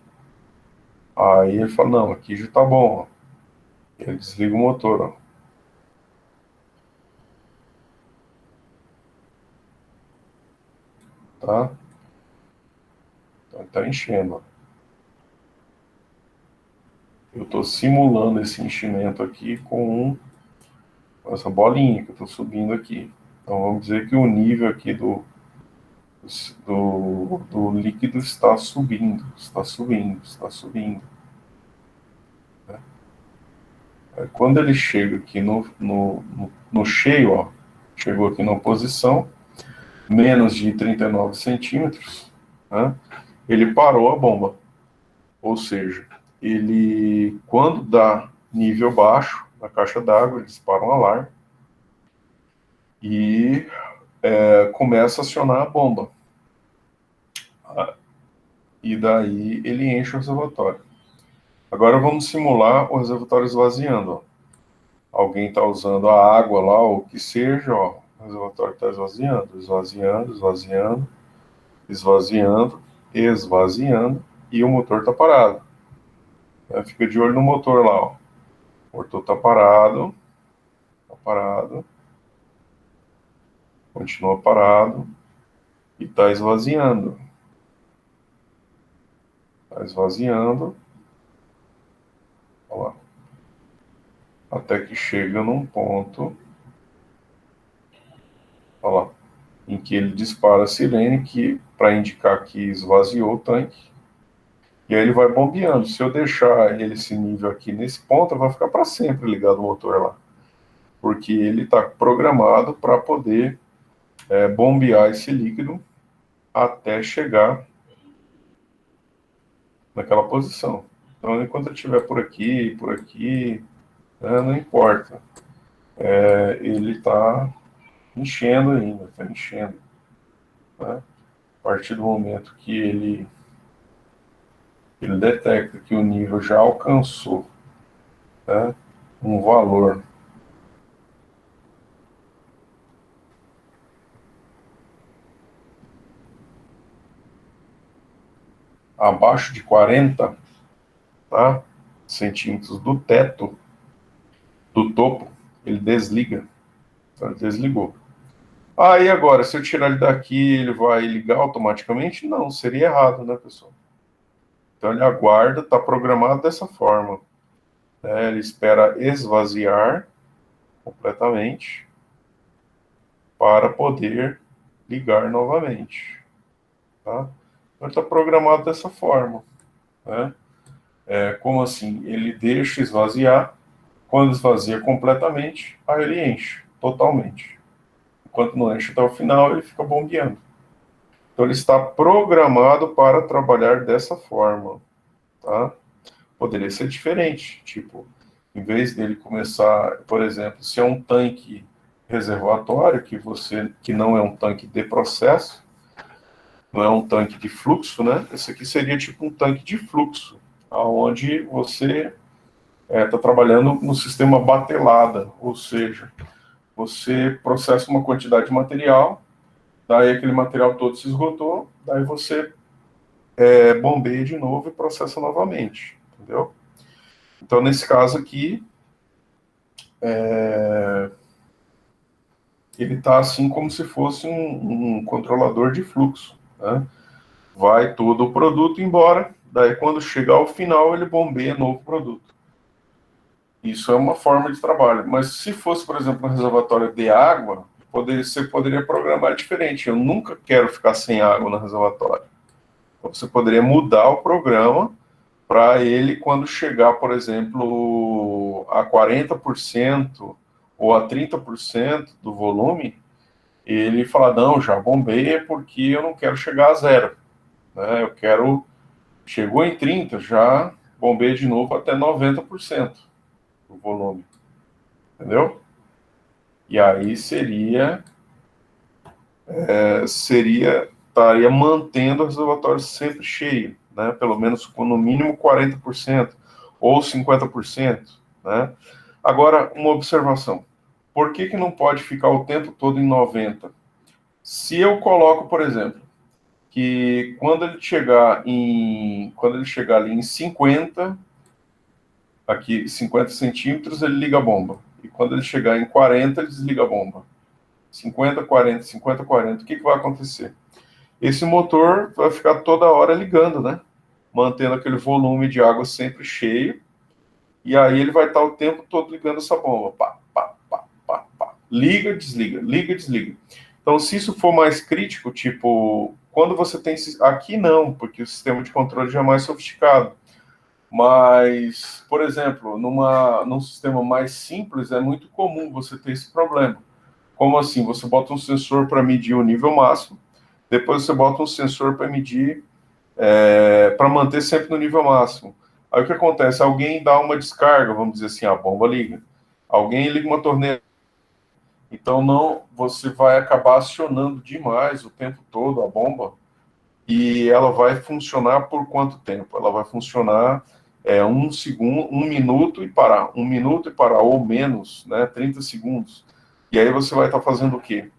ó, aí ele fala, não, aqui já está bom. Ó. Ele desliga o motor, ó. Tá? Então está enchendo. Ó. Eu estou simulando esse enchimento aqui com essa bolinha que eu estou subindo aqui. Então vamos dizer que o nível aqui do líquido está subindo, está subindo, está subindo. Né? Quando ele chega aqui no cheio, ó, chegou aqui na posição, menos de 39 centímetros, né, ele parou a bomba. Ou seja, ele, quando dá nível baixo na caixa d'água, ele dispara um alarme e começa a acionar a bomba. E daí ele enche o reservatório. Agora vamos simular o reservatório esvaziando. Ó. Alguém está usando a água lá, ou o que seja, ó, o reservatório está esvaziando, esvaziando, esvaziando, esvaziando, esvaziando, e o motor está parado. Fica de olho no motor lá, ó. O motor está parado, continua parado e está esvaziando. Está esvaziando, ó lá, até que chega num ponto, ó lá, em que ele dispara a sirene que para indicar que esvaziou o tanque. E aí ele vai bombeando. Se eu deixar ele esse nível aqui nesse ponto, vai ficar para sempre ligado o motor lá. Porque ele está programado para poder bombear esse líquido até chegar naquela posição. Então, enquanto ele estiver por aqui, né, não importa. Ele está enchendo ainda, está enchendo. Né? A partir do momento que ele detecta que o nível já alcançou, né, um valor abaixo de 40, tá, centímetros do teto, do topo, ele desliga. Então, ele desligou. Aí agora, se eu tirar ele daqui, ele vai ligar automaticamente? Não, seria errado, né, pessoal? Então ele aguarda, está programado dessa forma. Né? Ele espera esvaziar completamente para poder ligar novamente. Tá? Então está programado dessa forma. Né? Como assim? Ele deixa esvaziar, Quando esvazia completamente, aí ele enche totalmente. Enquanto não enche até o final, ele fica bombeando. Então ele está programado para trabalhar dessa forma, tá? Poderia ser diferente, tipo, em vez dele começar, por exemplo, se é um tanque reservatório que não é um tanque de processo, não é um tanque de fluxo, né? Esse aqui seria tipo um tanque de fluxo, aonde você está trabalhando no sistema batelada, ou seja, você processa uma quantidade de material, daí aquele material todo se esgotou, daí você bombeia de novo e processa novamente, entendeu? Então, nesse caso aqui, ele está assim como se fosse um controlador de fluxo, né? Vai todo o produto embora, daí quando chegar ao final, ele bombeia novo produto. Isso é uma forma de trabalho. Mas se fosse, por exemplo, um reservatório de água, você poderia programar diferente. Eu nunca quero ficar sem água no reservatório. Então, você poderia mudar o programa para ele, quando chegar, por exemplo, a 40% ou a 30% do volume, ele falar, não, já bombeia porque eu não quero chegar a zero. Né? Eu quero, chegou em 30%, já bombeia de novo até 90% do volume. Entendeu? E aí estaria mantendo o reservatório sempre cheio, né? Pelo menos com no mínimo 40% ou 50%, né? Agora, uma observação. Por que não pode ficar o tempo todo em 90? Se eu coloco, por exemplo, que quando ele chegar ali em 50, aqui 50 centímetros, ele liga a bomba. E quando ele chegar em 40, ele desliga a bomba. 50, 40, 50, 40, o que vai acontecer? Esse motor vai ficar toda hora ligando, né? Mantendo aquele volume de água sempre cheio, e aí ele vai estar o tempo todo ligando essa bomba. Pá, pá, pá, pá, pá. Liga, desliga, liga, desliga. Então, se isso for mais crítico, tipo, quando você tem... Aqui não, porque o sistema de controle já é mais sofisticado. Mas, por exemplo, num sistema mais simples, é muito comum você ter esse problema. Como assim? Você bota um sensor para medir o nível máximo, depois você bota um sensor para medir, para manter sempre no nível máximo. Aí o que acontece? Alguém dá uma descarga, vamos dizer assim, a bomba liga. Alguém liga uma torneira. Então não, você vai acabar acionando demais o tempo todo a bomba, e ela vai funcionar por quanto tempo? Ela vai funcionar 1 segundo, 1 minuto e parar, ou menos, né, 30 segundos. E aí você vai estar fazendo o quê?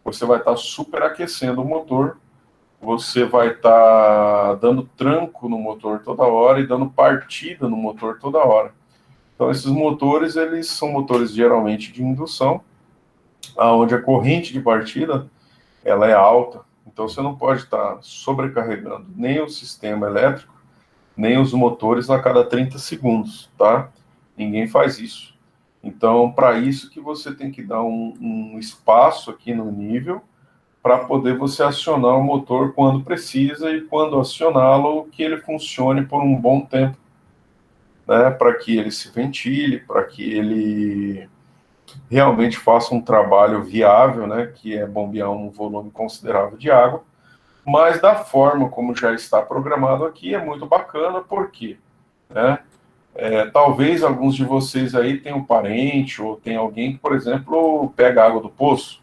Você vai estar superaquecendo o motor, você vai estar dando tranco no motor toda hora e dando partida no motor toda hora. Então, esses motores, eles são motores geralmente de indução, onde a corrente de partida ela é alta. Então, você não pode estar sobrecarregando nem o sistema elétrico, nem os motores a cada 30 segundos, tá? Ninguém faz isso. Então, para isso que você tem que dar um espaço aqui no nível para poder você acionar o motor quando precisa e quando acioná-lo, que ele funcione por um bom tempo, né? Para que ele se ventile, para que ele realmente faça um trabalho viável, né? Que é bombear um volume considerável de água. Mas da forma como já está programado aqui, é muito bacana, porque, né? Talvez alguns de vocês aí tenham um parente ou tem alguém que, por exemplo, pega água do poço.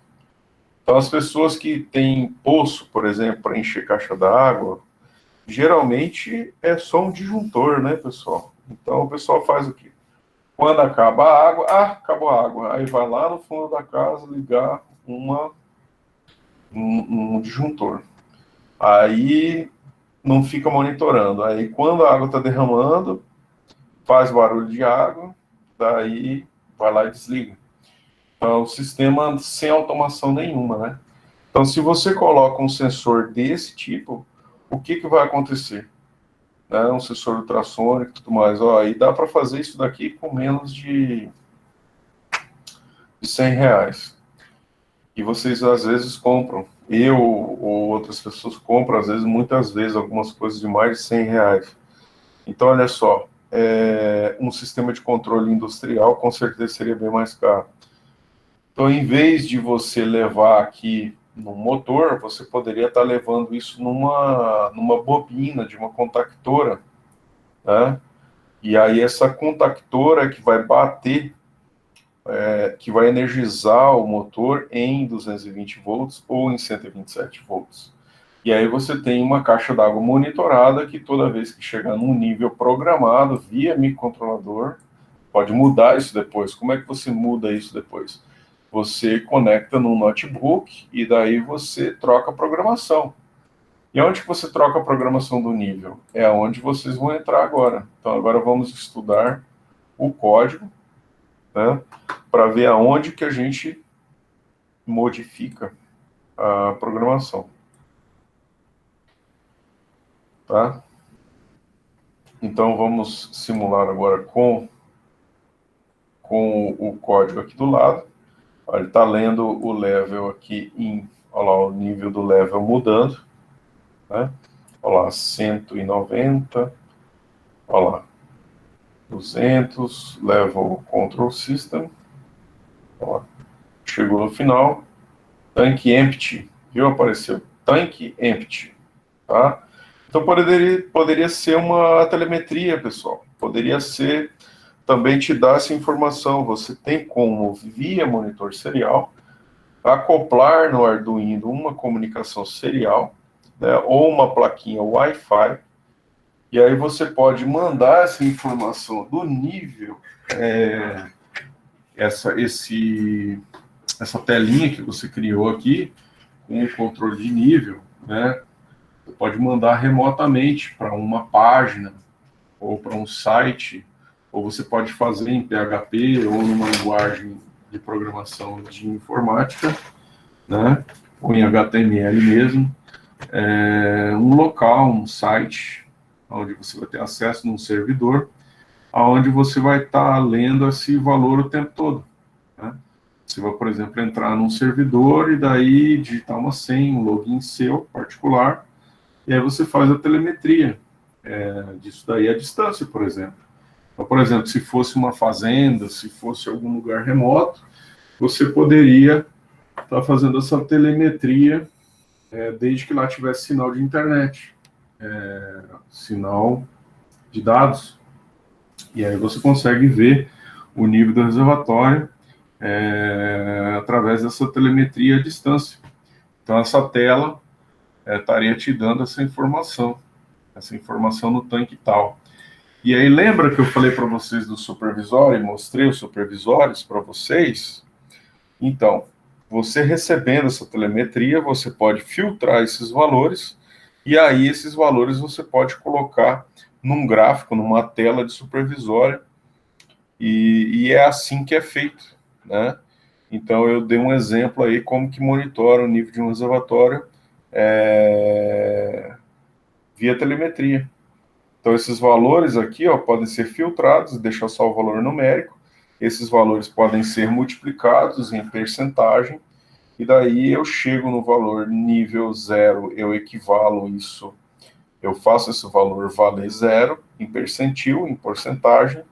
Então, as pessoas que têm poço, por exemplo, para encher caixa d'água, geralmente é só um disjuntor, né, pessoal? Então, o pessoal faz o quê? Quando acaba a água, acabou a água. Aí vai lá no fundo da casa ligar um disjuntor. Aí não fica monitorando. Aí, quando a água está derramando, faz barulho de água, daí vai lá e desliga. Então, é um sistema sem automação nenhuma, né? Então, se você coloca um sensor desse tipo, o que vai acontecer? Né? Um sensor ultrassônico e tudo mais. Ó, e dá para fazer isso daqui com menos de R$ 100. E vocês, às vezes, compram. Eu ou outras pessoas compram, às vezes, muitas vezes, algumas coisas de mais de R$ 100. Então, olha só. um sistema de controle industrial, com certeza seria bem mais caro. Então, em vez de você levar aqui no motor, você poderia estar levando isso numa bobina de uma contactora, né? E aí essa contactora que vai bater, que vai energizar o motor em 220 volts ou em 127 volts. E aí você tem uma caixa d'água monitorada que toda vez que chegar num nível programado via microcontrolador, pode mudar isso depois. Como é que você muda isso depois? Você conecta num notebook e daí você troca a programação. E onde que você troca a programação do nível? É onde vocês vão entrar agora. Então agora vamos estudar o código, né, para ver aonde que a gente modifica a programação. Tá? Então vamos simular agora com o código aqui do lado. Ele está lendo o level aqui olha lá, o nível do level mudando, né? Olha lá, 190, olha lá, 200, level control system, olha lá. Chegou no final, tank empty, viu? Apareceu tank empty, tá? Então poderia ser uma telemetria, pessoal. Poderia ser também te dar essa informação. Você tem como, via monitor serial, acoplar no Arduino uma comunicação serial, né, ou uma plaquinha Wi-Fi, e aí você pode mandar essa informação do nível, essa telinha que você criou aqui, com o controle de nível, né, você pode mandar remotamente para uma página, ou para um site, ou você pode fazer em PHP, ou numa linguagem de programação de informática, né, ou em HTML mesmo, um local, um site, onde você vai ter acesso num servidor, onde você vai estar lendo esse valor o tempo todo, né? Você vai, por exemplo, entrar num servidor e daí digitar uma senha, um login seu, particular, e aí você faz a telemetria disso daí à distância, por exemplo. Então, por exemplo, se fosse uma fazenda, se fosse algum lugar remoto, você poderia estar fazendo essa telemetria desde que lá tivesse sinal de internet, sinal de dados, e aí você consegue ver o nível do reservatório através dessa telemetria à distância. Então essa tela estaria te dando essa informação no tanque tal. E aí lembra que eu falei para vocês do supervisório e mostrei os supervisórios para vocês? Então, você recebendo essa telemetria, você pode filtrar esses valores, e aí esses valores você pode colocar num gráfico, numa tela de supervisório, e é assim que é feito, né? Então, eu dei um exemplo aí como que monitora o nível de um reservatório via telemetria. Então, esses valores aqui, ó, podem ser filtrados, deixar só o valor numérico, esses valores podem ser multiplicados em percentagem, e daí eu chego no valor nível 0, eu equivalo isso, eu faço esse valor valer 0 em percentil, em porcentagem,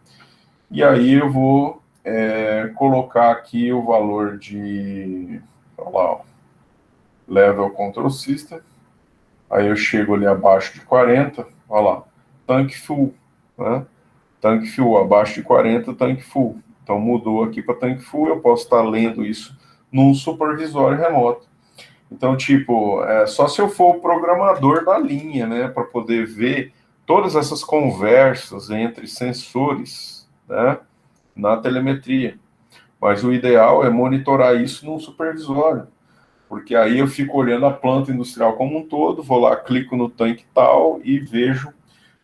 e aí eu vou colocar aqui o valor de, olha lá, ó, level control system, aí eu chego ali abaixo de 40, olha lá, tank full, né? Tank full, abaixo de 40, tank full. Então mudou aqui para tank full, eu posso estar lendo isso num supervisório remoto. Então, tipo, só se eu for o programador da linha, né, para poder ver todas essas conversas entre sensores, né, na telemetria. Mas o ideal é monitorar isso num supervisório, porque aí eu fico olhando a planta industrial como um todo, vou lá, clico no tanque tal e vejo,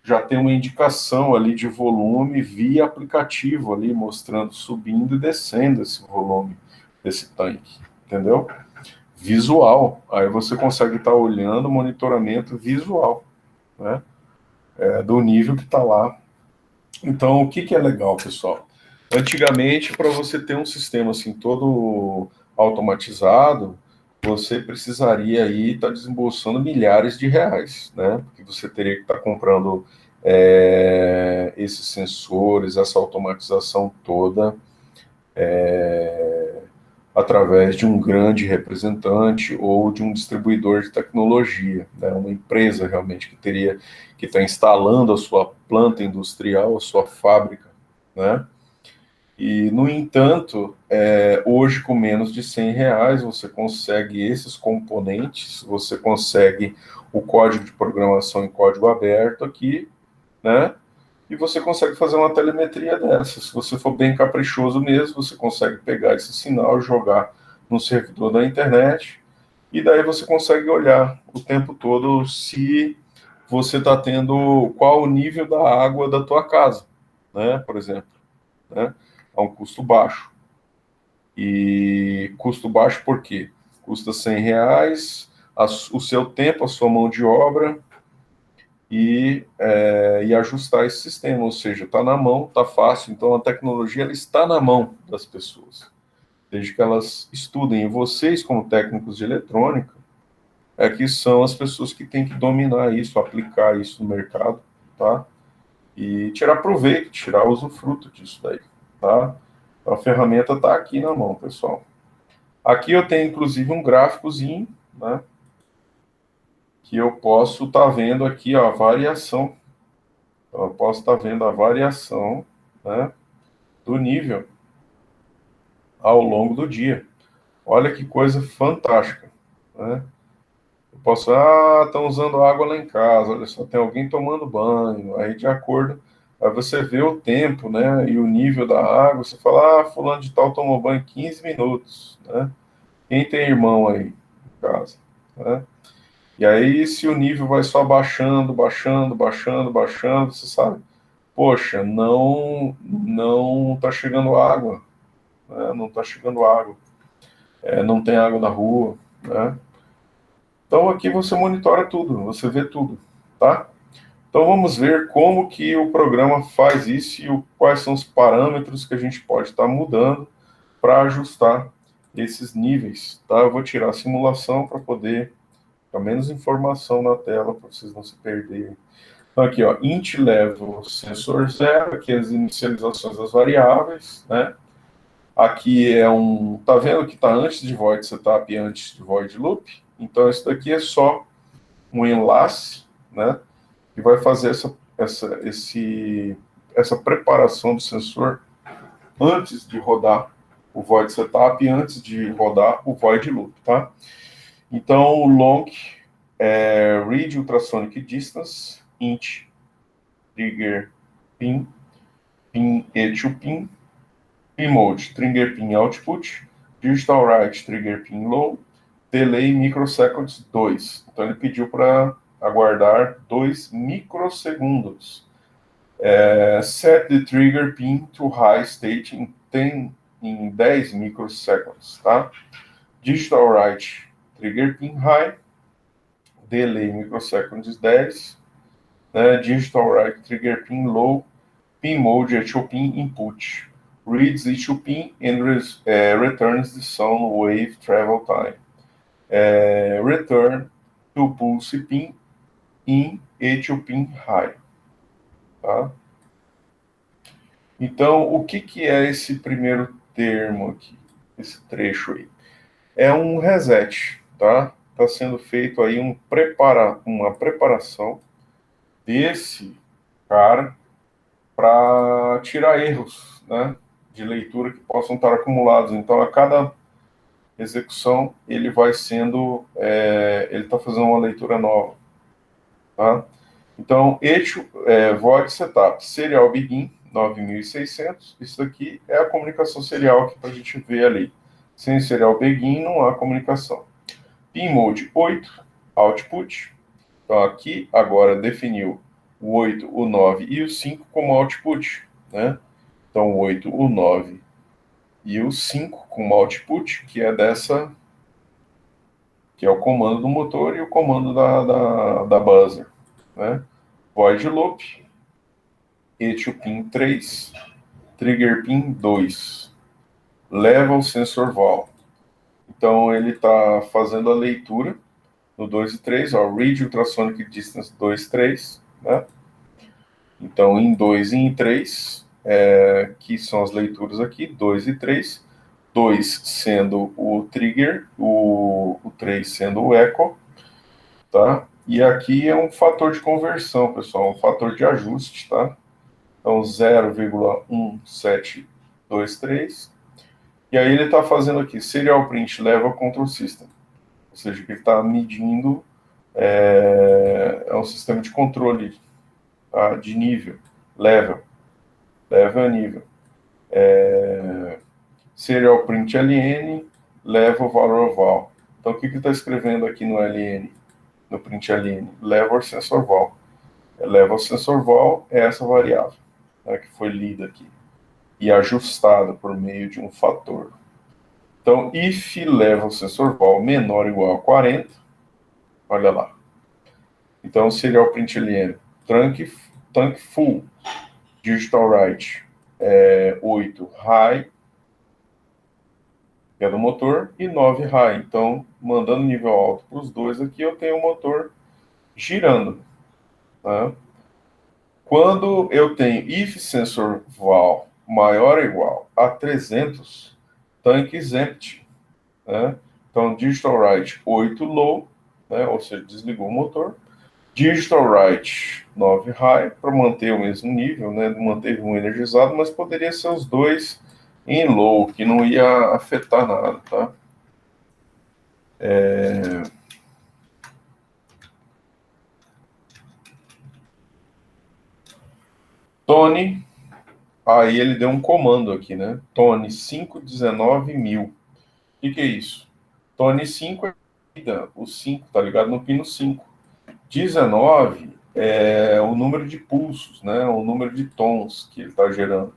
já tem uma indicação ali de volume via aplicativo ali, mostrando subindo e descendo esse volume desse tanque, entendeu? Visual, aí você consegue estar olhando o monitoramento visual, né, do nível que está lá. Então, o que é legal, pessoal? Antigamente, para você ter um sistema assim todo automatizado, você precisaria aí estar desembolsando milhares de reais, né? Porque você teria que estar comprando esses sensores, essa automatização toda, através de um grande representante ou de um distribuidor de tecnologia, né? Uma empresa realmente que está instalando a sua planta industrial, a sua fábrica, né? E, no entanto, hoje com menos de R$ 100 você consegue esses componentes, você consegue o código de programação em código aberto aqui, né? E você consegue fazer uma telemetria dessa. Se você for bem caprichoso mesmo, você consegue pegar esse sinal, jogar no servidor da internet, e daí você consegue olhar o tempo todo se você está tendo, qual o nível da água da tua casa, né? Por exemplo, né? A um custo baixo. E custo baixo por quê? Custa R$ 100, o seu tempo, a sua mão de obra, e ajustar esse sistema, ou seja, está na mão, está fácil, então a tecnologia ela está na mão das pessoas, desde que elas estudem, e vocês, como técnicos de eletrônica, que são as pessoas que têm que dominar isso, aplicar isso no mercado, tá? E tirar proveito, tirar usufruto disso daí, tá? Então, a ferramenta está aqui na mão, pessoal. Aqui eu tenho, inclusive, um gráficozinho, né? Que eu posso estar vendo aqui, ó, a variação. Então, eu posso estar vendo a variação, né, do nível ao longo do dia. Olha que coisa fantástica, né? Eu posso, estão usando água lá em casa, olha só, tem alguém tomando banho, aí de acordo, aí você vê o tempo, né, e o nível da água, você fala, fulano de tal tomou banho 15 minutos, né? Quem tem irmão aí em casa, né? E aí, se o nível vai só baixando, baixando, baixando, baixando, você sabe, poxa, não está chegando água, né? Não está chegando água, não tem água na rua, né? Então aqui você monitora tudo, você vê tudo, tá? Então vamos ver como que o programa faz isso e quais são os parâmetros que a gente pode estar mudando para ajustar esses níveis, tá? Eu vou tirar a simulação para poder ficar menos informação na tela, para vocês não se perderem. Então aqui, ó, int level sensor 0, aqui as inicializações das variáveis, né? Aqui tá vendo que está antes de void setup e antes de void loop? Então isso daqui é só um enlace, né? Que vai fazer essa preparação do sensor antes de rodar o void setup e antes de rodar o void loop, tá? Então o long read ultrasonic distance, int trigger pin, pin e to pin, pin mode, trigger pin output, digital write, trigger pin low, delay microseconds 2. Então ele pediu para aguardar 2 microsegundos. Set the trigger pin to high state em 10 microseconds, tá? Digital write, trigger pin high, delay microseconds 10, né? Digital write, trigger pin low, pin mode HO pin input, reads HO pin and returns the sound wave travel time. Return to pulse pin in HO pin high, tá? Então, o que é esse primeiro termo aqui, esse trecho aí? É um reset, tá? Está sendo feito aí uma preparação desse cara para tirar erros, né, de leitura que possam estar acumulados. Então, a cada execução, ele vai sendo, ele está fazendo uma leitura nova, tá? Então, void setup, serial begin, 9600, isso daqui é a comunicação serial que a gente vê ali. Sem serial begin não há comunicação. Pin mode 8, output. Então, aqui agora definiu o 8, o 9 e o 5 como output, né? Então, o 8, o 9 e o 5 como output, que é o comando do motor e o comando da buzzer, né? Void loop, HO pin 3, trigger pin 2, level sensor val. Então ele está fazendo a leitura no 2 e 3, ó, read ultrasonic distance 2, 3, né? Então, em 2 e em 3, que são as leituras aqui, 2 e 3, 2 sendo o trigger, o 3 sendo o echo, tá? E aqui é um fator de conversão, pessoal, um fator de ajuste, tá? Então, 0,1723. E aí ele está fazendo aqui, serial print level control system. Ou seja, que ele está medindo, é um sistema de controle, tá? De nível, level é nível. Serial print ln, level valor val. Então, o que ele está escrevendo aqui no ln, no print ln? Level sensor val. Level sensor val é essa variável, né, que foi lida aqui e ajustada por meio de um fator. Então, if level sensor val menor ou igual a 40, olha lá. Então, serial print ln, trunk full, digital write 8 high, que é do motor, e 9 high. Então, mandando nível alto para os dois aqui, eu tenho o motor girando. Né? Quando eu tenho if sensor val maior ou igual a 300, tanques empty. Né? Então, digital write 8 low, né? Ou seja, desligou o motor. Digital write 9 high, para manter o mesmo nível, né? Manteve um energizado, mas poderia ser os dois em low, que não ia afetar nada, tá? Tony, aí ele deu um comando aqui, né? Tony 519.000. O que é isso? Tony 5 é o 5, tá ligado no pino 5. 19 é o número de pulsos, né? O número de tons que ele está gerando.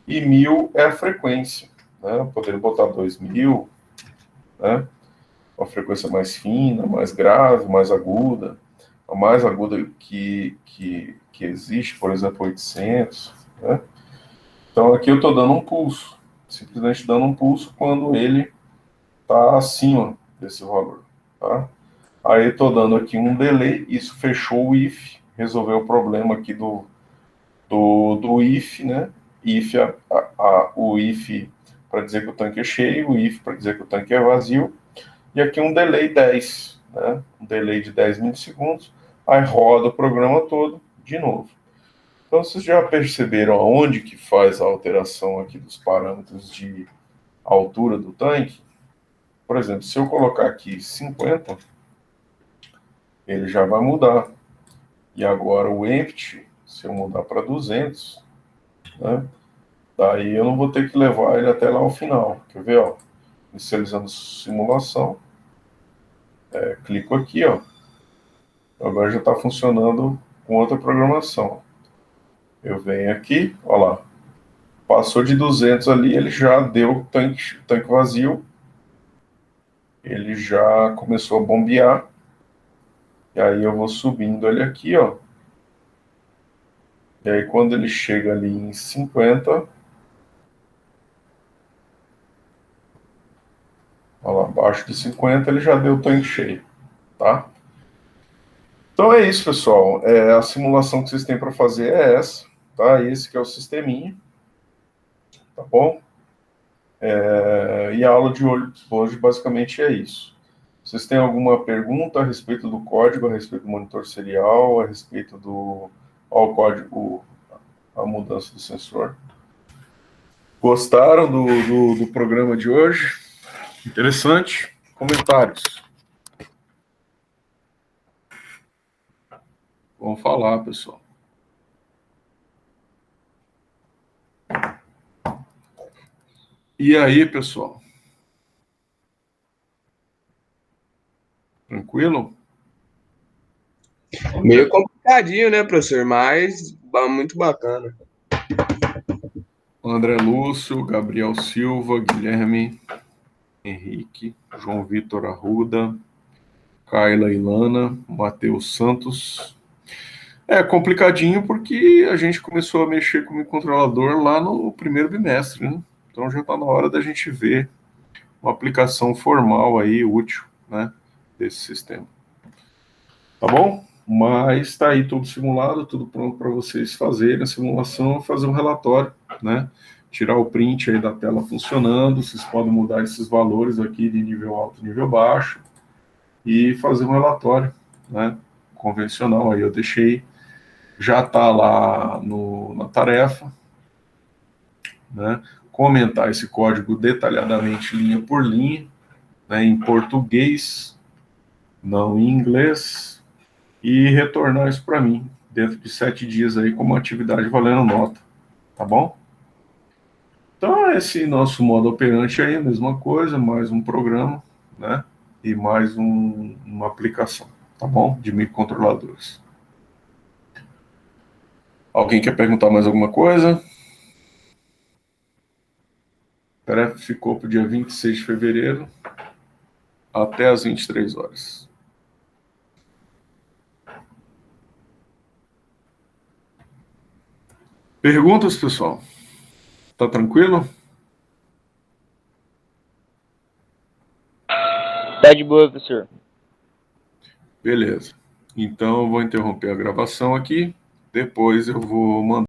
E 1.000 é a frequência, né? Eu poderia botar 2.000, né? Uma frequência mais fina, mais grave, mais aguda. A mais aguda que existe, por exemplo, 800, né? Então aqui eu estou dando um pulso, simplesmente dando um pulso quando ele está acima desse valor, tá? Aí estou dando aqui um delay, isso fechou o if, resolveu o problema aqui do if, né? If, o if para dizer que o tanque é cheio, o if para dizer que o tanque é vazio, e aqui um delay 10, né? Um delay de 10 milissegundos, aí roda o programa todo de novo. Então, vocês já perceberam aonde que faz a alteração aqui dos parâmetros de altura do tanque? Por exemplo, se eu colocar aqui 50, ele já vai mudar. E agora o empty, se eu mudar para 200, né? Daí eu não vou ter que levar ele até lá ao final. Quer ver, ó? Inicializando simulação. Clico aqui, ó. Agora já está funcionando com outra programação. Eu venho aqui, ó lá. Passou de 200 ali, ele já deu tanque vazio. Ele já começou a bombear. E aí eu vou subindo ele aqui, ó. E aí quando ele chega ali em 50, ó lá, abaixo de 50 ele já deu o tanque cheio, tá? Então é isso, pessoal. A simulação que vocês têm para fazer é essa, tá? Esse que é o sisteminha, tá bom? E a aula de hoje basicamente é isso. Vocês têm alguma pergunta a respeito do código, a respeito do monitor serial, a respeito do ao código, a mudança do sensor? Gostaram do programa de hoje? Interessante? Comentários? Vamos falar, pessoal. E aí, pessoal? Tranquilo? Meio complicadinho, né, professor? Mas muito bacana. André Lúcio, Gabriel Silva, Guilherme Henrique, João Vitor Arruda, Kaila Ilana, Matheus Santos. É complicadinho porque a gente começou a mexer com o controlador lá no primeiro bimestre, né? Então já está na hora da gente ver uma aplicação formal aí, útil, né, desse sistema. Tá bom? Mas está aí tudo simulado, tudo pronto para vocês fazerem a simulação, fazer um relatório, né? Tirar o print aí da tela funcionando, vocês podem mudar esses valores aqui de nível alto e nível baixo e fazer um relatório, né? Convencional. Aí eu deixei, já está lá na tarefa, né? Comentar esse código detalhadamente, linha por linha, né? Em português, não em inglês, e retornar isso para mim dentro de 7 dias aí como atividade valendo nota, tá bom? Então esse nosso modo operante aí, a mesma coisa, mais um programa, né? E mais uma aplicação, tá bom? De microcontroladores. Alguém quer perguntar mais alguma coisa? A tarefa ficou para o dia 26 de fevereiro, até às 23 horas. Perguntas, pessoal? Tá tranquilo? Tá de boa, professor. Beleza. Então eu vou interromper a gravação aqui. Depois eu vou mandar